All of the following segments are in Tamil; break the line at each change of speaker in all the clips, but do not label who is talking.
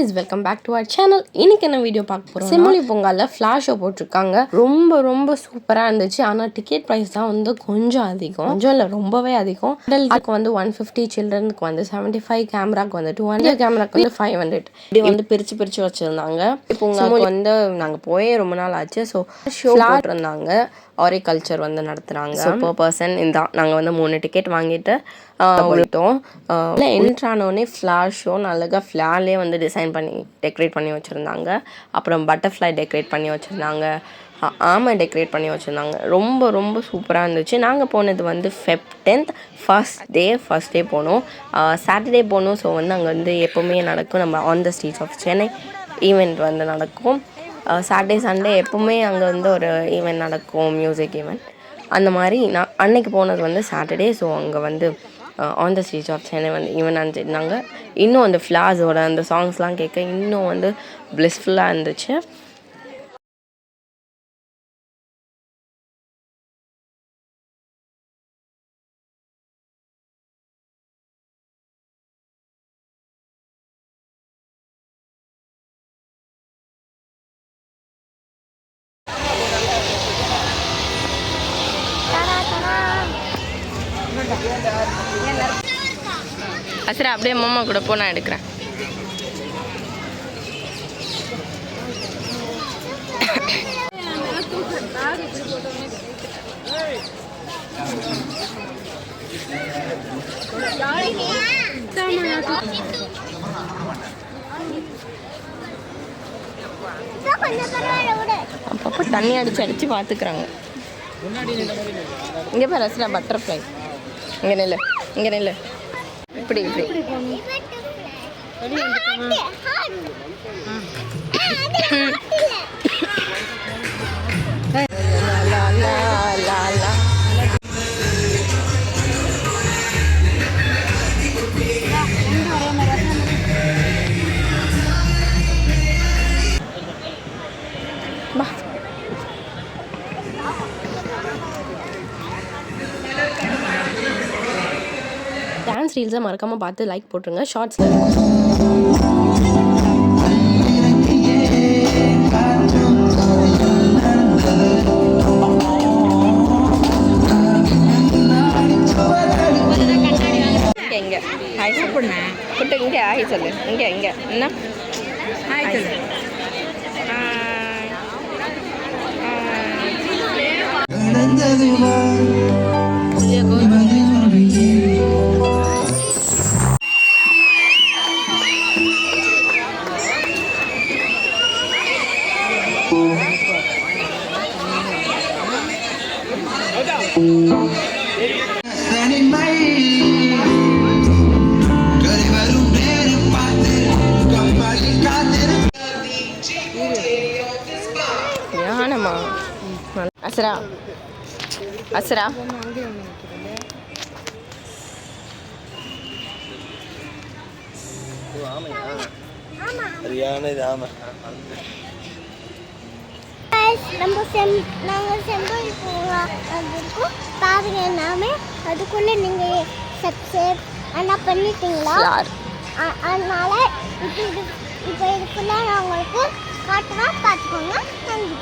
guys, welcome back to our channel. இன்னைக்கு என்ன வீடியோ பார்க்க போறோம்? செம்மொழி பொங்கல்ல ஃபிளாஷ் ஷோ போட்டுருக்காங்க. ரொம்ப சூப்பரா இருந்துச்சு. ஆனா டிக்கெட் பிரைஸ் தான் வந்து கொஞ்சம் அதிகம். கொஞ்சம் இல்ல ரொம்பவே அதிகம். அடல்ட்க்கு வந்து 150, சில்ட்ரனுக்கு வந்து 75, கேமராக்கு வந்து 200, கேமராக்கு வந்து 500. இப்படி வந்து பிரிச்சு வச்சிருந்தாங்க. பொங்கலுக்கு வந்து நாங்க போயே ரொம்ப நாள் ஆச்சு. ஸோ ஷோ போட்டிருந்தாங்க. ஆரிகல்ச்சர் வந்து நடத்துகிறாங்க. ஸோ per person நாங்கள் வந்து 3 டிக்கெட் வாங்கிட்டு போயிட்டோம். என்ட்ரானோடனே ஃப்ளார் ஷோ அழகாக ஃப்ளார்லேயே வந்து டிசைன் பண்ணி டெக்கரேட் பண்ணி வச்சுருந்தாங்க. அப்புறம் பட்டர்ஃப்ளை டெக்கரேட் பண்ணி வச்சுருந்தாங்க. ஆமை டெக்கரேட் பண்ணி வச்சுருந்தாங்க. ரொம்ப சூப்பராக இருந்துச்சு. நாங்கள் போனது வந்து Feb 10th ஃபர்ஸ்ட் டே போனோம். சாட்டர்டே போனோம். ஸோ வந்து அங்கே வந்து எப்போவுமே நடக்கும், நம்ம on the streets of Chennai event வந்து நடக்கும். சாட்டர்டே சண்டே எப்போவுமே அங்கே வந்து ஒரு ஈவெண்ட் நடக்கும், மியூசிக் ஈவெண்ட். அந்த மாதிரி நான் அன்னைக்கு போனது வந்து சாட்டர்டே. ஸோ அங்கே வந்து on the streets of Chennai வந்து ஈவெண்ட் அனுப்பிச்சிருந்தாங்க. இன்னும் அந்த ஃப்ளார்ஸோட அந்த சாங்ஸ்லாம் கேட்க இன்னும் வந்து பிளிஸ்ஃபுல்லாக இருந்துச்சு. சரி, அப்படியே மாமா கூட போ, நான் எடுக்கிறேன். அப்பப்போ தண்ணி அடிச்சு பார்த்துக்கிறாங்க. இங்கே பாரு ரசிலா, பட்டர்ஃப்ளை. இங்கே நெல் இப்படி டான்ஸ் ரீல்ஸை மறக்காமல் பார்த்து லைக் போட்டுருங்க. ஷார்ட்ஸில் இங்கே ஹாய் சொல்லு, குட்டு இங்கே ஹாய் சொல்லு, இங்கே என்ன ஹாய் சொல்லு. அசரா
நாங்கள் செம்பொழி போகிறோம் பாருங்க. எல்லாமே அதுக்குள்ளே நீங்கள் சப்ஸ்கிரைப் ஆனால் பண்ணிட்டீங்களா? அதனால இப்போ இது ஃபுல்லாக நான் உங்களுக்கு காட்டுவேன், பார்த்துக்கோங்க. நன்றி.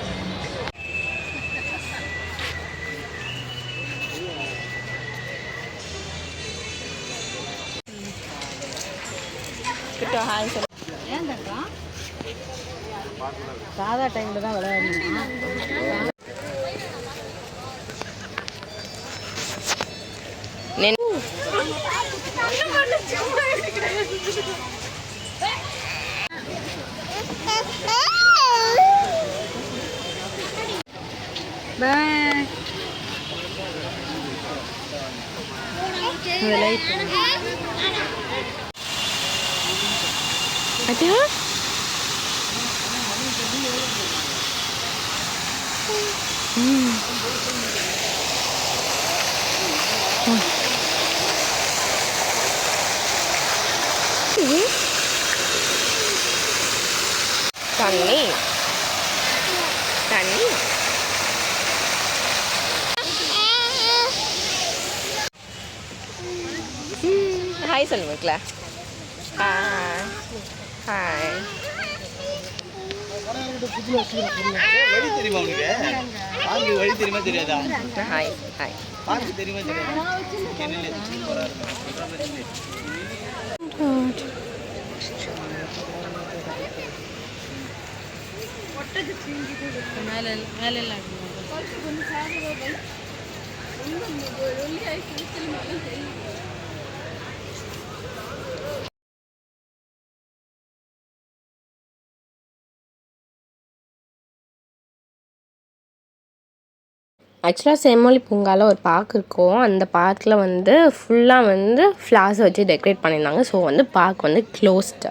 சாதா டைமில் தான் விளையாடணும்.
தண்ணி ஹாய் சொல்லு மக்களே. ஹாய்.
வழி தெரியுமா உனக்கு? பாம்பு வழி தெரியுமா தெரியாதா?
Hi hi.
பாம்பு தெரியுமா தெரியாதா?
ஆக்சுவலாக செம்மொழி பூங்காவில் ஒரு பார்க் இருக்கும். அந்த பார்க்கில் வந்து ஃபுல்லாக வந்து ஃப்ளார்ஸ் வச்சு டெக்கரேட் பண்ணியிருந்தாங்க. ஸோ வந்து பார்க் வந்து க்ளோஸ்டு.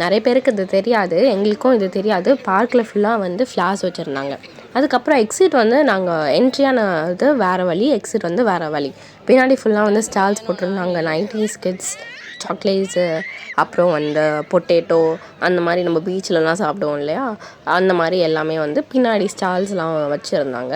நிறைய பேருக்கு இது தெரியாது, எங்களுக்கும் இது தெரியாது. பார்க்கில் ஃபுல்லாக வந்து ஃப்ளார்ஸ் வச்சுருந்தாங்க. அதுக்கப்புறம் எக்ஸிட் வந்து நாங்கள் என்ட்ரியான இது வேறு வழி, எக்ஸிட் வந்து வேறு வழி. பின்னாடி ஃபுல்லாக வந்து ஸ்டால்ஸ் போட்டிருந்தாங்க. 90s கிட்ஸ் சாக்லேட்ஸு, அப்புறம் வந்து பொட்டேட்டோ, அந்த மாதிரி நம்ம பீச்சிலலாம் சாப்பிடுவோம் இல்லையா, அந்த மாதிரி எல்லாமே வந்து பின்னாடி ஸ்டால்ஸ்லாம் வச்சுருந்தாங்க.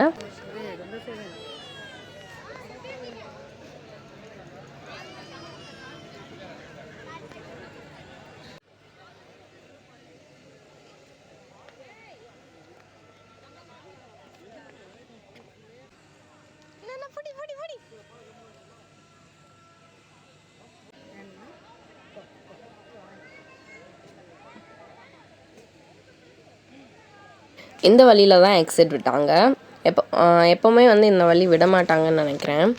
இந்த வழியில் தான் எக்ஸிட் விட்டாங்க. எப்போவுமே வந்து இந்த வழி விட மாட்டாங்கன்னு நினைக்கிறேன்.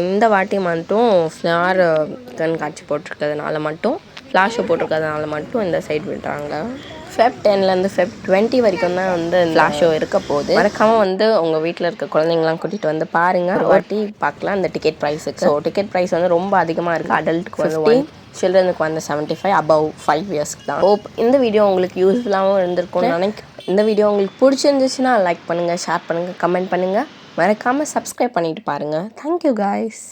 இந்த வாட்டி மட்டும் ஃப்ளார் கண்காட்சி போட்டிருக்கிறதுனால மட்டும், ஃப்ளார் ஷோ போட்டிருக்கிறதுனால மட்டும் இந்த சைட் விடுறாங்க. Feb 10லேருந்து Feb 20 வரைக்கும் தான் வந்து ஃப்ளார் ஷோ இருக்க போகுது. மறக்காமல் வந்து உங்கள் வீட்டில் இருக்க குழந்தைங்களாம் கூட்டிகிட்டு வந்து பாருங்கள். ஒரு வாட்டி பார்க்கலாம் இந்த டிக்கெட் ப்ரைஸுக்கு. ஸோ டிக்கெட் ப்ரைஸ் வந்து ரொம்ப அதிகமாக இருக்குது. அடல்ட்டுக்கு வந்து 1, சில்ட்ரனுக்கு வந்து 75, அபவ் 5 இயர்ஸ்க்கு தான். ஹோப் இந்த வீடியோ உங்களுக்கு யூஸ்ஃபுல்லாகவும் இருந்திருக்கும்னு நினைக்கிறேன். இந்த வீடியோ உங்களுக்கு பிடிச்சிருந்துச்சுன்னா லைக் பண்ணுங்கள், ஷேர் பண்ணுங்கள், கமெண்ட் பண்ணுங்கள். மறக்காமல் சப்ஸ்கிரைப் பண்ணிட்டு பாருங்கள். Thank you guys.